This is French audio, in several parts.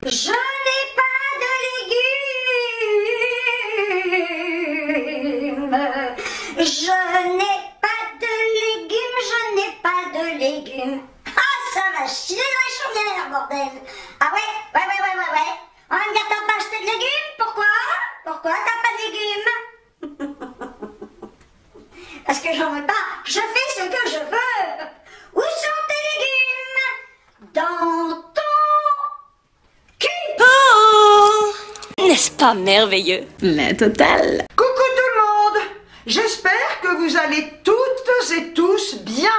Je n'ai pas de légumes. Je n'ai pas de légumes. Je n'ai pas de légumes. Ah, ça va chier dans les chaumières, bordel. Ah ouais. On va me dire t'as pas acheté de légumes? Pourquoi? Pourquoi t'as pas de légumes? Parce que j'en veux pas. Je fais ce que je veux. Où sont tes légumes? Dans ton cul. Oh, n'est-ce pas merveilleux? La totale. Coucou tout le monde. J'espère que vous allez toutes et tous bien.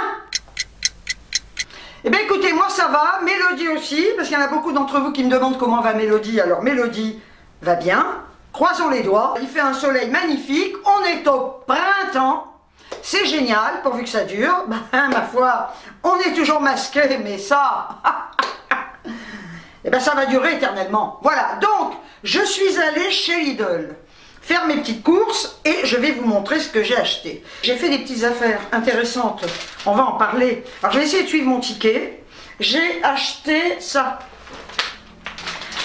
Eh bien écoutez, moi ça va, Mélodie aussi, parce qu'il y en a beaucoup d'entre vous qui me demandent comment va Mélodie. Alors Mélodie va bien, croisons les doigts, il fait un soleil magnifique, on est au printemps, c'est génial, pourvu que ça dure. Ben, ma foi, on est toujours masqué, mais ça, eh ben, ça va durer éternellement. Voilà, donc je suis allée chez Lidl faire mes petites courses et je vais vous montrer ce que j'ai acheté. J'ai fait des petites affaires intéressantes, on va en parler. Alors je vais essayer de suivre mon ticket. J'ai acheté ça.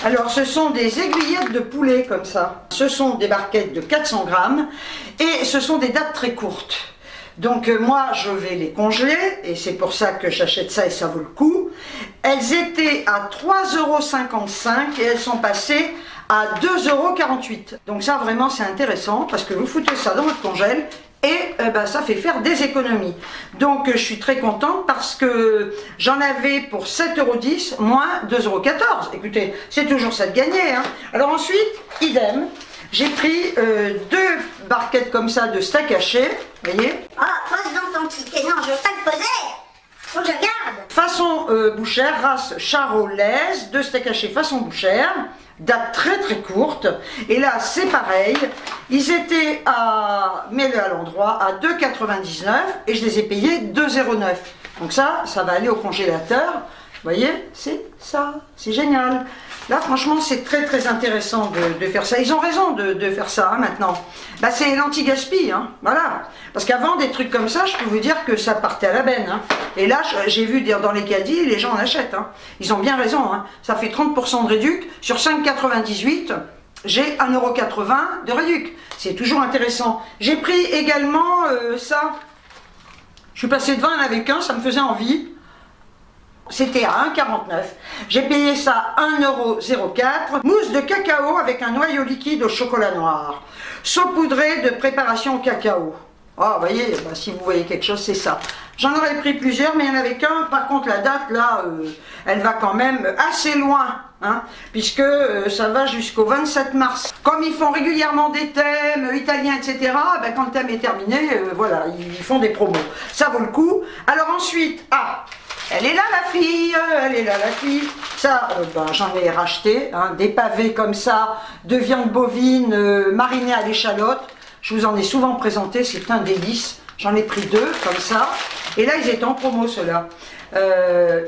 Alors ce sont des aiguillettes de poulet comme ça. Ce sont des barquettes de 400 grammes et ce sont des dates très courtes. Donc moi je vais les congeler et c'est pour ça que j'achète ça et ça vaut le coup. Elles étaient à 3,55 € et elles sont passées à 2,48 €. Donc ça vraiment c'est intéressant parce que vous foutez ça dans votre congèle et ben, ça fait faire des économies. Donc je suis très contente parce que j'en avais pour 7,10 € moins 2,14 €. Écoutez, c'est toujours ça de gagner. Hein. Alors ensuite, idem, j'ai pris deux barquettes comme ça de steak haché. Vous voyez? Oh, pose dans ton ticket. Non, je veux pas le poser. Faut que je garde. Façon bouchère, race charolaise, deux steaks hachés façon bouchère. Date très très courte, et là c'est pareil, ils étaient à, mets-le à l'endroit, à 2,99 € et je les ai payés 2,09 €. Donc ça va aller au congélateur, vous voyez, c'est ça, c'est génial. Là franchement c'est très très intéressant de faire ça, ils ont raison de faire ça hein, maintenant. Bah, c'est l'anti-gaspi, hein, voilà. Parce qu'avant des trucs comme ça, je peux vous dire que ça partait à la benne. Hein. Et là, j'ai vu dire dans les caddies, les gens en achètent. Hein. Ils ont bien raison. Hein. Ça fait 30% de réduc. Sur 5,98, j'ai 1,80 € de réduc. C'est toujours intéressant. J'ai pris également ça. Je suis passé devant, il y en avait qu'un, ça me faisait envie. C'était à 1,49 €. J'ai payé ça 1,04 €. Mousse de cacao avec un noyau liquide au chocolat noir. Saupoudré de préparation au cacao. Oh, vous voyez, bah, si vous voyez quelque chose, c'est ça. J'en aurais pris plusieurs, mais il n'y en avait qu'un. Par contre, la date, là, elle va quand même assez loin, hein, puisque ça va jusqu'au 27 mars. Comme ils font régulièrement des thèmes italiens, etc., ben, quand le thème est terminé, voilà, ils font des promos. Ça vaut le coup. Alors ensuite, elle est là la fille, elle est là la fille. Ça, ben, j'en ai racheté, hein, des pavés comme ça, de viande bovine marinée à l'échalote. Je vous en ai souvent présenté, c'est un délice. J'en ai pris deux comme ça. Et là, ils étaient en promo ceux-là.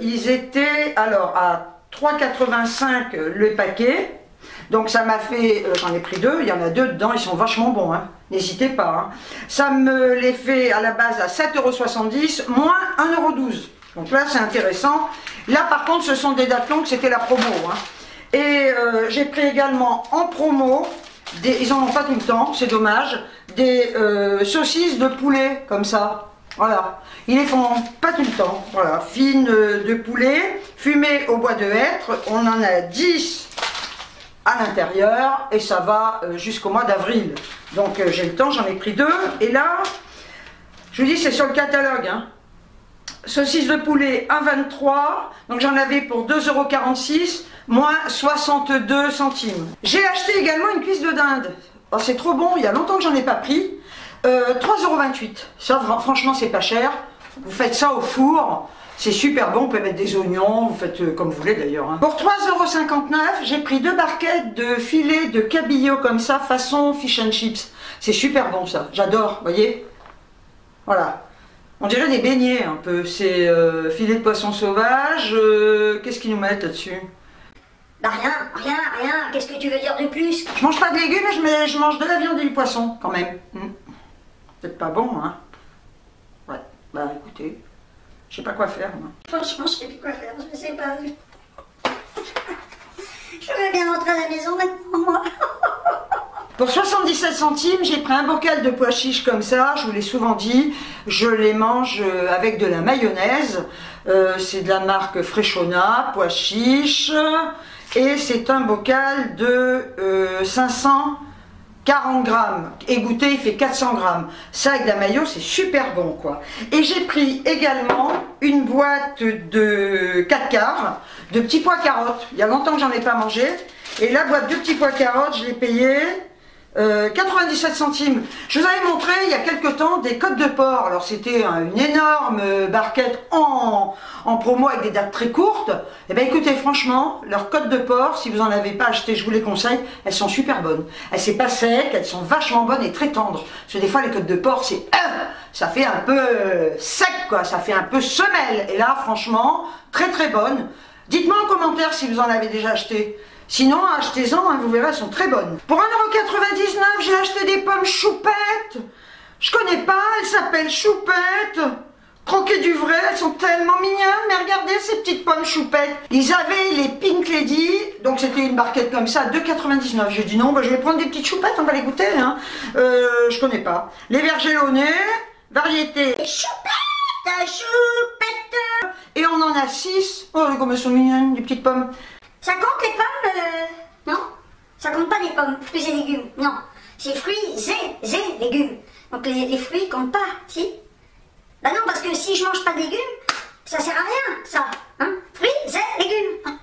Ils étaient alors à 3,85 € le paquet. Donc ça m'a fait, j'en ai pris deux, il y en a deux dedans, ils sont vachement bons. Hein. N'hésitez pas. Hein. Ça me les fait à la base à 7,70 € moins 1,12 €. Donc là, c'est intéressant. Là, par contre, ce sont des dates longues, c'était la promo. Hein. Et j'ai pris également en promo, ils n'en ont pas tout le temps, c'est dommage, des saucisses de poulet, comme ça. Voilà. Ils les font pas tout le temps. Voilà. Fines de poulet, fumées au bois de hêtre. On en a 10 à l'intérieur et ça va jusqu'au mois d'avril. Donc j'ai le temps, j'en ai pris deux. Et là, je vous dis, c'est sur le catalogue. Hein. Saucisse de poulet 1,23 €, donc j'en avais pour 2,46 € moins 62 centimes. J'ai acheté également une cuisse de dinde. Oh, c'est trop bon, il y a longtemps que j'en ai pas pris. 3,28 €. Ça, franchement, c'est pas cher. Vous faites ça au four, c'est super bon. Vous pouvez mettre des oignons, vous faites comme vous voulez d'ailleurs. Hein. Pour 3,59 €, j'ai pris deux barquettes de filets de cabillaud comme ça, façon fish and chips. C'est super bon ça, j'adore, vous voyez. Voilà. On dirait des beignets un peu, c'est filet de poisson sauvage, qu'est-ce qu'ils nous mettent là-dessus? Bah rien, qu'est-ce que tu veux dire de plus? Je mange pas de légumes, mais je mange de la viande et du poisson quand même. C'est pas bon, hein? Ouais, bah écoutez, je sais pas quoi faire, moi. Franchement, je sais plus quoi faire, je sais pas. Je à la maison maintenant, moi. Pour 77 centimes, j'ai pris un bocal de pois chiches comme ça, je vous l'ai souvent dit, je les mange avec de la mayonnaise, c'est de la marque Freshona, pois chiches, et c'est un bocal de 540 grammes, égoutté il fait 400 grammes, ça avec de la mayo c'est super bon quoi. Et j'ai pris également une boîte de 4 quarts de petits pois carottes, il y a longtemps que j'en ai pas mangé, et la boîte de petits pois carottes je l'ai payée 97 centimes. Je vous avais montré il y a quelques temps des côtes de porc. Alors c'était une énorme barquette en promo avec des dates très courtes. Et bien écoutez, franchement, leurs côtes de porc, si vous n'en avez pas acheté, je vous les conseille, elles sont super bonnes. Elles sont pas secs, elles sont vachement bonnes et très tendres. Parce que des fois les côtes de porc, c'est ça fait un peu sec quoi, ça fait un peu semelle. Et là franchement, très très bonnes. Dites-moi en commentaire si vous en avez déjà acheté. Sinon, achetez-en, hein, vous verrez, elles sont très bonnes. Pour 1,99 €, j'ai acheté des pommes choupettes. Je connais pas, elles s'appellent choupettes. Croquées du vrai, elles sont tellement mignonnes. Mais regardez ces petites pommes choupettes. Ils avaient les Pink Lady, donc c'était une barquette comme ça, 2,99 €. J'ai dit non, bah, je vais prendre des petites choupettes, on va les goûter. Hein. Je connais pas. Les vergelonnés, variété. Choupettes, choupettes. Et on en a 6. Oh, comme elles sont mignonnes, les petites pommes. Ça compte les pommes non, ça compte pas les pommes, fruits et légumes, non. C'est fruits et légumes. Donc les fruits comptent pas, si? Bah non, parce que si je mange pas de légumes, ça sert à rien, ça. Hein? Fruits et légumes.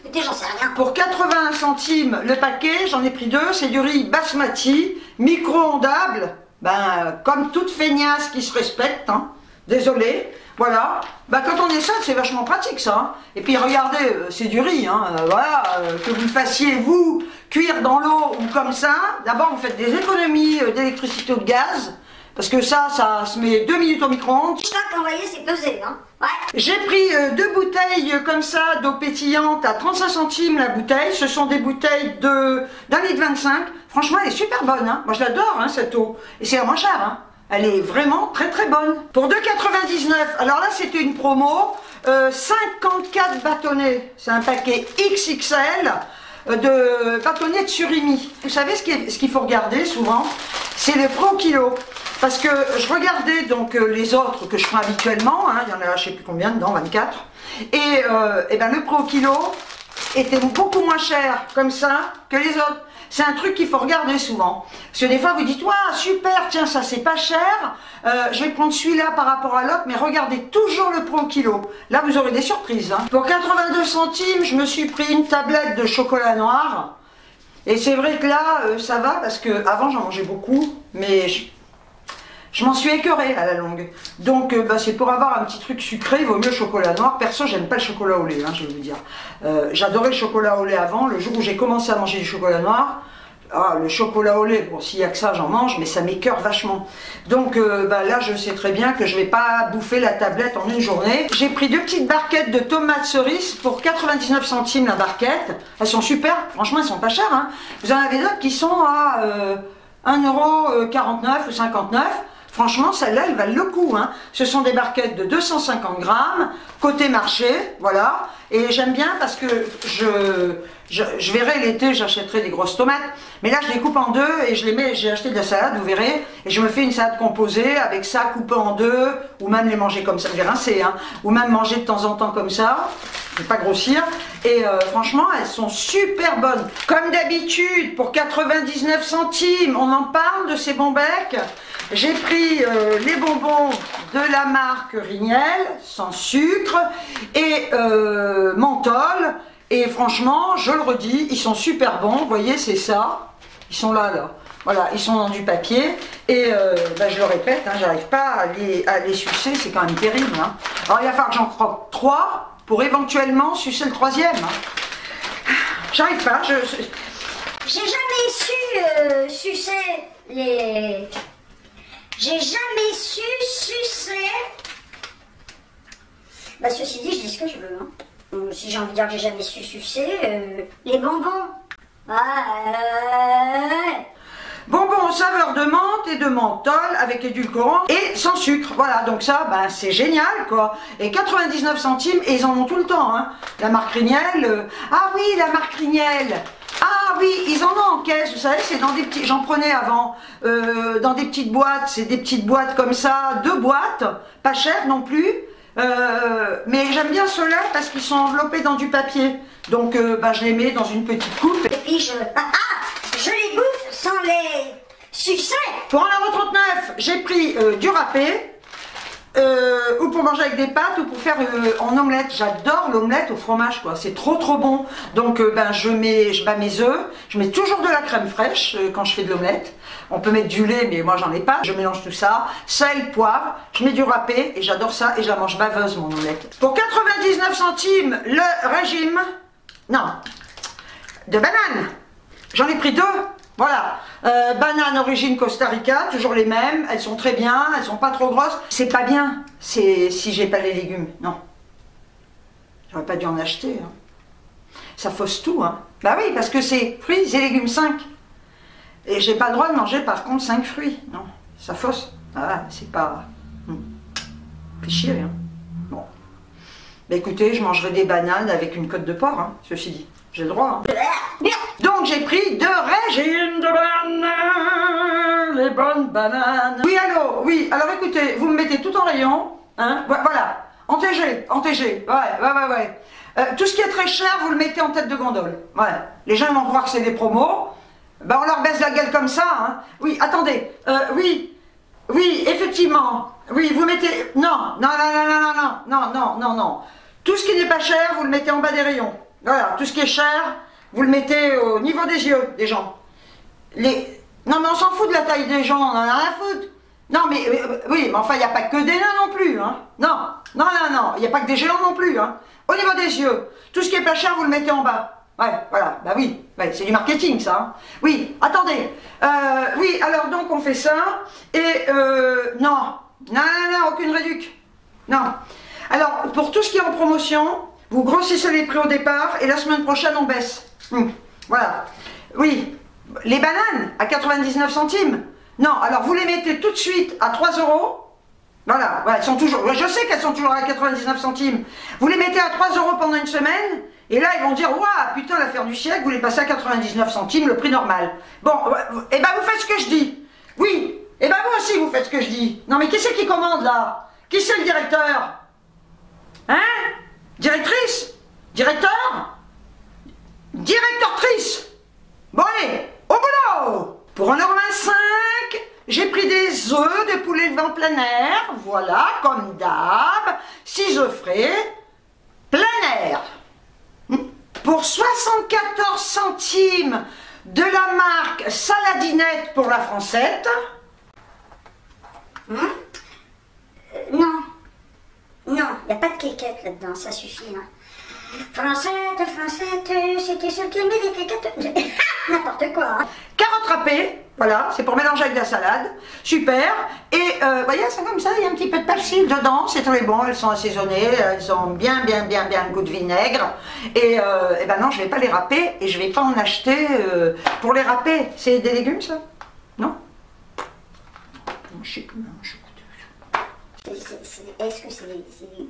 Écoutez, j'en sais rien. Pour 81 centimes le paquet, j'en ai pris 2, c'est du riz basmati, micro-ondable, ben, comme toute feignasse qui se respecte, hein. Désolé. Voilà, bah, quand on est seul, c'est vachement pratique ça. Hein. Et puis regardez, c'est du riz, hein. Voilà, que vous le fassiez vous cuire dans l'eau ou comme ça. D'abord, vous faites des économies d'électricité ou de gaz, parce que ça se met 2 minutes au micro-ondes. Ça, quand vous voyez, c'est pesé, hein. Ouais. J'ai pris 2 bouteilles comme ça d'eau pétillante à 35 centimes la bouteille. Ce sont des bouteilles d'1,25 litre. Franchement, elle est super bonne. Hein. Moi, je l'adore, hein, cette eau. Et c'est la moins chère, hein. Elle est vraiment très très bonne. Pour 2,99 €, alors là c'était une promo, 54 bâtonnets, c'est un paquet XXL de bâtonnets de surimi. Vous savez ce qu'il faut regarder souvent, c'est le prix au kilo. Parce que je regardais donc les autres que je prends habituellement, hein, il y en a je sais plus combien dedans, 24, et ben, le prix au kilo était beaucoup moins cher comme ça que les autres. C'est un truc qu'il faut regarder souvent. Parce que des fois vous dites, waouh, super, tiens, ça c'est pas cher, je vais prendre celui-là par rapport à l'autre, mais regardez toujours le prix au kilo. Là vous aurez des surprises. Hein. Pour 82 centimes, je me suis pris une tablette de chocolat noir. Et c'est vrai que là, ça va, parce que avant j'en mangeais beaucoup, mais je m'en suis écœurée à la longue. Donc bah, c'est pour avoir un petit truc sucré, il vaut mieux le chocolat noir. Perso, j'aime pas le chocolat au lait, hein, je vais vous dire. J'adorais le chocolat au lait avant. Le jour où j'ai commencé à manger du chocolat noir, le chocolat au lait, bon s'il y a que ça, j'en mange, mais ça m'écœure vachement. Donc bah, là, je sais très bien que je vais pas bouffer la tablette en une journée. J'ai pris 2 petites barquettes de tomates cerises pour 99 centimes la barquette. Elles sont super, franchement, elles sont pas chères. Hein. Vous en avez d'autres qui sont à 1,49 € ou 59 €. Franchement, celles-là, elles valent le coup. Hein. Ce sont des barquettes de 250 grammes, côté marché, voilà. Et j'aime bien parce que je verrai l'été, j'achèterai des grosses tomates. Mais là, je les coupe en deux et je les mets, j'ai acheté de la salade, vous verrez. Et je me fais une salade composée avec ça coupé en deux, ou même les manger comme ça, je vais rincer, hein. Ou même manger de temps en temps comme ça, ne pas grossir. Et franchement, elles sont super bonnes. Comme d'habitude, pour 99 centimes, on en parle de ces bons becs. J'ai pris les bonbons de la marque Rignel, sans sucre, et menthol. Et franchement, je le redis, ils sont super bons. Vous voyez, c'est ça. Ils sont là. Voilà, ils sont dans du papier. Et bah, je le répète, hein, j'arrive pas à les sucer, c'est quand même terrible. Hein. Alors, il va falloir que j'en croque 3 pour éventuellement sucer le 3e. Hein. J'arrive pas. J'ai jamais su sucer les... J'ai jamais su sucer. Bah ceci dit, je dis ce que je veux. Hein. Si j'ai envie de dire que j'ai jamais su sucer, les bonbons. Bonbons saveur de menthe et de menthol avec édulcorant et sans sucre. Voilà, donc ça, ben, c'est génial quoi. Et 99 centimes, et ils en ont tout le temps. Hein. La marque Rignel. Ah oui, la marque Rignel. Ah, oui, ils en ont en caisse, vous savez, c'est dans des petits, j'en prenais avant, dans des petites boîtes, c'est des petites boîtes comme ça, 2 boîtes, pas chères non plus, mais j'aime bien ceux-là parce qu'ils sont enveloppés dans du papier, donc ben, je les mets dans une petite coupe. Et puis je les bouffe sans les sucer. Pour 1,39 €, j'ai pris du râpé, ou pour manger avec des pâtes, ou pour faire en omelette. J'adore l'omelette au fromage, quoi. C'est trop bon. Donc ben, je bats mes œufs, je mets toujours de la crème fraîche quand je fais de l'omelette. On peut mettre du lait, mais moi j'en ai pas. Je mélange tout ça, sel, poivre, je mets du râpé et j'adore ça et je la mange baveuse, mon omelette. Pour 99 centimes, le régime, non, de bananes. J'en ai pris 2. Voilà, bananes origine Costa Rica, toujours les mêmes, elles sont très bien, elles sont pas trop grosses. C'est pas bien, c'est si j'ai pas les légumes, non. J'aurais pas dû en acheter, hein. Ça fausse tout, hein. Bah oui, parce que c'est fruits et légumes 5. Et j'ai pas le droit de manger par contre 5 fruits, non, ça fausse. Ah, c'est pas... Fait chier, hein. Bon. Bah écoutez, je mangerai des bananes avec une côte de porc, hein, ceci dit. J'ai le droit, hein. Donc j'ai pris 2 régimes de bananes, les bonnes bananes. Oui, allô, oui, alors écoutez, vous me mettez tout en rayon, hein, voilà, en TG, ouais. Tout ce qui est très cher, vous le mettez en tête de gondole, ouais. Les gens vont croire que c'est des promos, ben on leur baisse la gueule comme ça, hein. Oui, attendez, oui, effectivement, oui, vous mettez, non, tout ce qui n'est pas cher, vous le mettez en bas des rayons, voilà, tout ce qui est cher, vous le mettez au niveau des yeux des gens. Non mais on s'en fout de la taille des gens, on en a rien à foutre. Non mais oui, mais enfin il n'y a pas que des nains non plus, hein. Non, il n'y a pas que des géants non plus, hein. Au niveau des yeux, tout ce qui est pas cher, vous le mettez en bas. Ouais, voilà, bah oui, ouais, c'est du marketing ça, hein. Oui, attendez, oui, alors donc on fait ça, et non, aucune réduc. Non. Alors, pour tout ce qui est en promotion, vous grossissez les prix au départ, et la semaine prochaine on baisse. Voilà. Oui, les bananes à 99 centimes. Non, alors vous les mettez tout de suite à 3 €. Voilà, elles sont toujours, je sais qu'elles sont toujours à 99 centimes. Vous les mettez à 3 € pendant une semaine, et là ils vont dire, waouh, putain, l'affaire du siècle, vous les passez à 99 centimes, le prix normal. Bon, et ben vous faites ce que je dis. Oui, et ben vous aussi vous faites ce que je dis. Non mais qui c'est qui commande là? Qui c'est le directeur? Hein? Directrice? Directeur? Directeur-trice. Bon allez, au boulot. Pour 1,25 €, j'ai pris des œufs de poulet élevés en plein air, voilà, comme d'hab, 6 œufs frais, plein air. Pour 74 centimes de la marque Saladinette pour la Francette. Non, il n'y a pas de quéquette là-dedans, ça suffit, hein. Francette, c'était ceux qui aimaient des quéquettes. N'importe quoi, hein. Carottes râpées, voilà, c'est pour mélanger avec de la salade, super. Et vous voyez, c'est comme ça, il y a un petit peu de persil dedans, c'est très bon, elles sont assaisonnées, elles ont bien le goût de vinaigre. Et ben non, je vais pas les râper et je vais pas en acheter pour les râper. C'est des légumes ça? Non? Je sais plus, je sais pas. Est-ce que c'est des...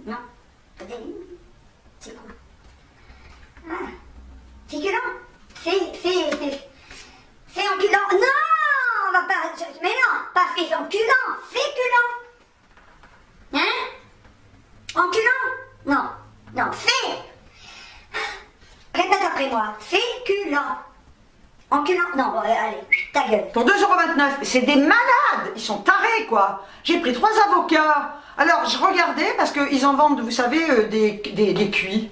Non, pas des légumes. C'est quoi? Ah, féculent. Fait enculant. Non, on va pas... Mais non, pas fait enculant. Féculent. Hein? Enculant? Non, fait. Répète après moi. Féculent. Enculant? Non, bon, allez, ta gueule. Pour 2,29 €, c'est des malades. Ils sont tarés, quoi. J'ai pris 3 avocats. Alors, je regardais, parce qu'ils en vendent, vous savez, des cuits,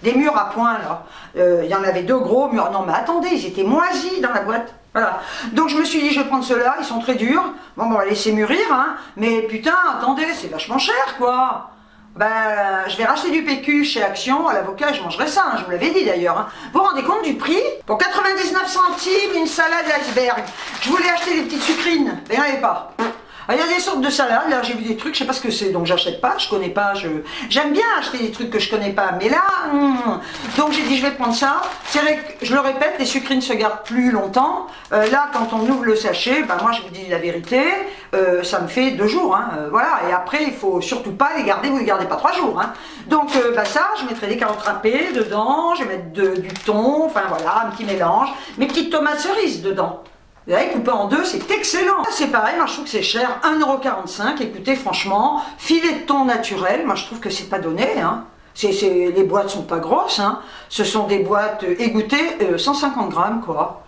des mûrs à point, là. Il y en avait 2 gros mûrs. Non, mais attendez, ils étaient moisis dans la boîte. Voilà. Donc, je me suis dit, je vais prendre ceux-là, ils sont très durs. Bon, on va laisser mûrir, hein. Mais putain, attendez, c'est vachement cher, quoi. Ben, je vais racheter du PQ chez Action, à l'avocat, je mangerai ça, hein, je vous l'avais dit d'ailleurs. Hein. Vous vous rendez compte du prix? Pour 99 centimes, une salade iceberg. Je voulais acheter des petites sucrines, mais il n'y en avait pas. Il y a des sortes de salades, là j'ai vu des trucs, je sais pas ce que c'est, donc j'achète pas, je connais pas, j'aime bien acheter des trucs que je connais pas, mais là, donc j'ai dit je vais prendre ça. C'est vrai que, je le répète, les sucrines se gardent plus longtemps. Là, quand on ouvre le sachet, ben moi je vous dis la vérité, ça me fait 2 jours, hein, voilà, et après il faut surtout pas les garder, vous les gardez pas 3 jours, hein. Donc ça, je mettrai des carottes râpées dedans, je vais mettre du thon, enfin voilà, un petit mélange, mes petites tomates cerises dedans. Vous voyez, coupé en 2, c'est excellent. C'est pareil, moi je trouve que c'est cher, 1,45 €. Écoutez, franchement, filet de thon naturel, moi je trouve que c'est pas donné. Hein. Les boîtes sont pas grosses, hein. Ce sont des boîtes égouttées, 150 grammes quoi.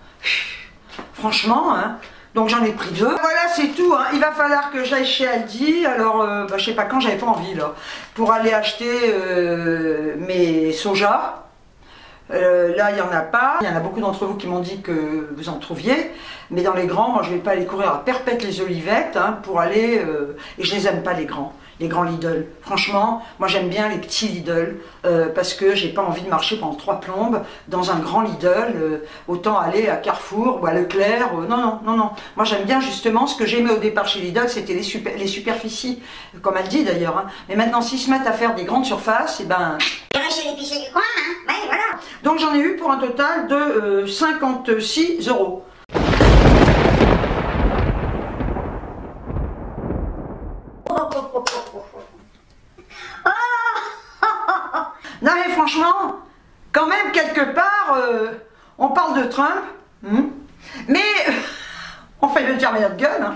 Franchement, hein. Donc j'en ai pris 2. Voilà, c'est tout. Hein. Il va falloir que j'aille chez Aldi. Alors, je sais pas quand, j'avais pas envie là, pour aller acheter mes sojas. Là, il n'y en a pas. Il y en a beaucoup d'entre vous qui m'ont dit que vous en trouviez. Mais dans les grands, moi, je ne vais pas aller courir à Perpète les Olivettes hein, pour aller... et je les aime pas, les grands Lidl. Franchement, moi, j'aime bien les petits Lidl parce que j'ai pas envie de marcher pendant 3 plombes dans un grand Lidl. Autant aller à Carrefour ou à Leclerc. Non. Moi, j'aime bien justement ce que j'aimais au départ chez Lidl, c'était les superficies, comme elle dit d'ailleurs. Hein. Mais maintenant, s'ils se mettent à faire des grandes surfaces, et ben... Chez l'épicier du coin, hein. Ouais, voilà. Donc j'en ai eu pour un total de 56 €. Non mais franchement, quand même quelque part, on parle de Trump, mais on fait le dire notre gueule. Hein.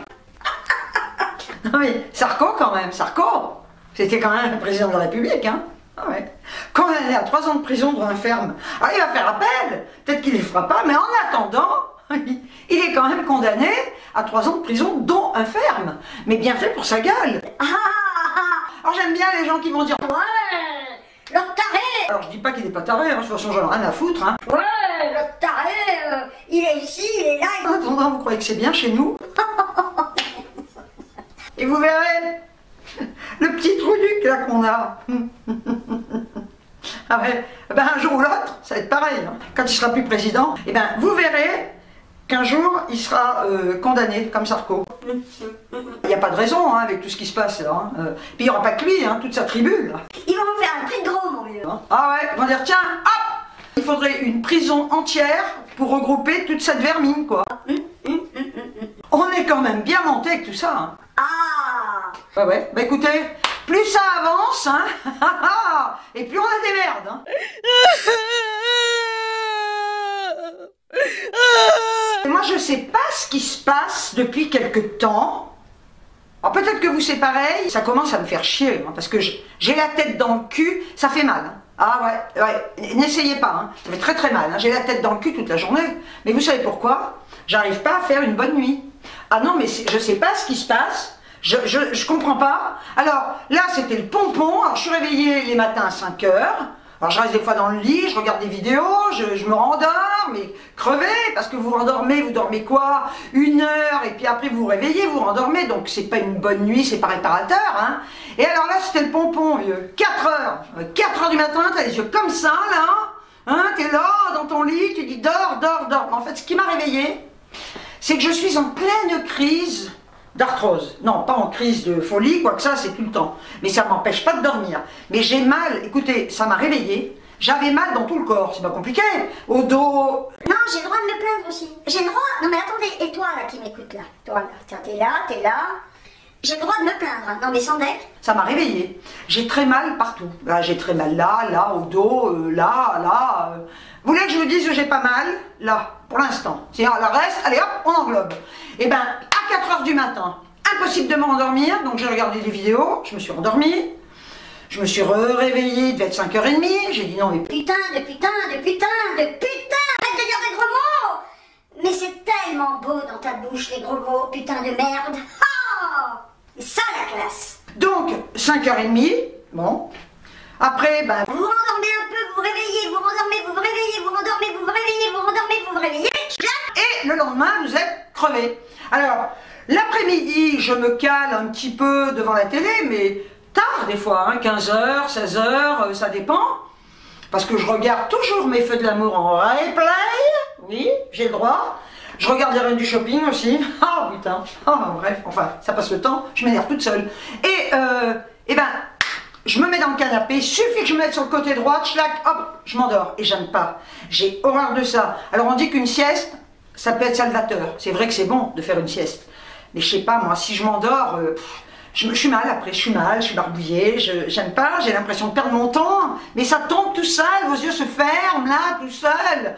Non mais Sarko quand même, c'était quand même le président de la République, hein. Ah ouais. Condamné à 3 ans de prison devant un ferme. Ah, il va faire appel. Peut-être qu'il ne les fera pas, mais en attendant, il est quand même condamné à 3 ans de prison, dont un ferme. Mais bien fait pour sa gueule. Alors j'aime bien les gens qui vont dire ouais, le taré. Alors je dis pas qu'il n'est pas taré, hein. De toute façon j'en ai rien à foutre. Hein. Ouais, le taré, il est ici, il est là. En attendant, vous croyez que c'est bien chez nous? Et vous verrez le petit trou-duc là qu'on a. Ah ouais, ben un jour ou l'autre, ça va être pareil. Hein. Quand il sera plus président, et ben vous verrez qu'un jour il sera condamné comme Sarko. Il n'y a pas de raison hein, avec tout ce qui se passe là. Hein. Puis il n'y aura pas que lui, hein, toute sa tribu là. Ils vont faire un prix de gros mon vieux. Ah ouais, ils vont dire tiens, hop, il faudrait une prison entière pour regrouper toute cette vermine quoi. On est quand même bien monté avec tout ça. Hein. Ah ouais, bah écoutez, plus ça avance, hein, et plus on a des merdes. Hein. Moi je sais pas ce qui se passe depuis quelque temps. Alors peut-être que vous c'est pareil, ça commence à me faire chier, hein, parce que j'ai la tête dans le cul, ça fait mal. Hein. Ah ouais, n'essayez pas, hein. Ça fait très très mal, hein. J'ai la tête dans le cul toute la journée. Mais vous savez pourquoi? J'arrive pas à faire une bonne nuit. Ah non mais je sais pas ce qui se passe. Je comprends pas. Alors là c'était le pompon. Alors je suis réveillée les matins à 5 h. Alors je reste des fois dans le lit, je regarde des vidéos, je me rendors, mais crevé, parce que vous dormez quoi? 1 heure, et puis après vous vous réveillez, vous rendormez, donc c'est pas une bonne nuit, c'est pas réparateur, hein. Et alors là c'était le pompon, vieux. 4 h. 4 h du matin, t'as les yeux comme ça, là, hein, t'es là, dans ton lit, tu dis dors. Mais en fait, ce qui m'a réveillée, c'est que je suis en pleine crise d'arthrose. Non, pas en crise de folie, quoi que ça, c'est tout le temps. Mais ça m'empêche pas de dormir. Mais j'ai mal, écoutez, ça m'a réveillée. J'avais mal dans tout le corps, c'est pas compliqué. Au dos. Non, j'ai le droit de me plaindre aussi. J'ai le droit. Non mais attendez, et toi là qui m'écoutes là, toi là, tiens, t'es là. J'ai le droit de me plaindre. Hein. Non mais sans deck. Ça m'a réveillée. J'ai très mal partout. Là, j'ai très mal là, au dos, là. Vous voulez que je vous dise que j'ai pas mal? Là, pour l'instant. C'est le reste, allez hop, on englobe. Et ben, à 4 h du matin, impossible de m'endormir, donc j'ai regardé des vidéos, je me suis endormie. Je me suis réveillée, il devait être 5 h 30, j'ai dit non mais... Putain, arrête de dire des gros mots. Mais c'est tellement beau dans ta bouche les gros mots, putain de merde. Oh, c'est ça la classe. Donc, 5 h 30, bon. Après, ben... Vous rendormez un peu, vous réveillez, vous rendormez, vous réveillez, vous rendormez, vous réveillez, vous rendormez, vous réveillez. Et le lendemain, vous êtes crevé. Alors, l'après-midi, je me cale un petit peu devant la télé, mais tard des fois, hein, 15 h, 16 h, ça dépend. Parce que je regarde toujours mes feux de l'amour en replay. Oui, j'ai le droit. Je regarde les reines du shopping aussi. Ah putain. Bref, enfin, ça passe le temps, je m'énerve toute seule. Et ben, je me mets dans le canapé, suffit que je me mette sur le côté droit, tchlac, hop, je m'endors. Et j'aime pas. J'ai horreur de ça. Alors on dit qu'une sieste, ça peut être salvateur. C'est vrai que c'est bon de faire une sieste. Mais je sais pas, moi, si je m'endors, je suis mal après, je suis barbouillée, j'aime pas, j'ai l'impression de perdre mon temps. Mais ça tombe tout seul, vos yeux se ferment là, tout seul.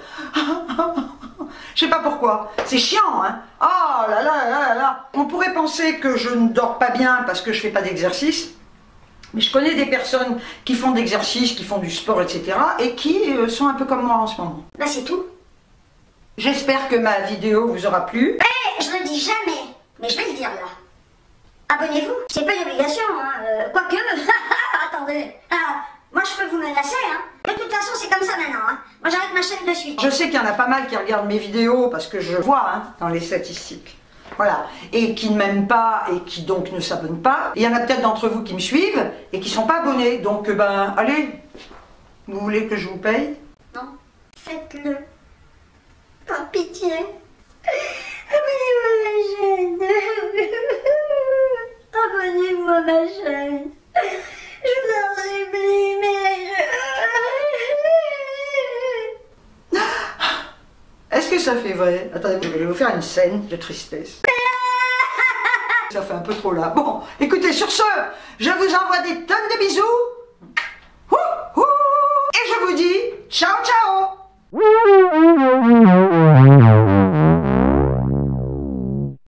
Je sais pas pourquoi. C'est chiant, hein. Oh là là là là. On pourrait penser que je ne dors pas bien parce que je fais pas d'exercice. Mais je connais des personnes qui font de l'exercice, qui font du sport, etc. et qui sont un peu comme moi en ce moment. Bah c'est tout. J'espère que ma vidéo vous aura plu. Je le dis jamais, mais je vais le dire là. Abonnez-vous. C'est pas une obligation, hein. Quoique, attendez. Moi je peux vous menacer, hein. De toute façon c'est comme ça maintenant, hein. Moi j'arrête ma chaîne de suite. Je sais qu'il y en a pas mal qui regardent mes vidéos parce que je vois hein, dans les statistiques. Voilà. Et qui ne m'aiment pas et qui donc ne s'abonnent pas. Il y en a peut-être d'entre vous qui me suivent et qui ne sont pas abonnés. Donc ben allez, vous voulez que je vous paye? Non, faites-le. Par pitié. Abonnez-vous à ma chaîne. Abonnez-vous à ma chaîne. Je vous en supplie, mais Est-ce que ça fait vrai? Attendez, je vais vous faire une scène de tristesse. Ça fait un peu trop là. Bon, écoutez, sur ce, je vous envoie des tonnes de bisous.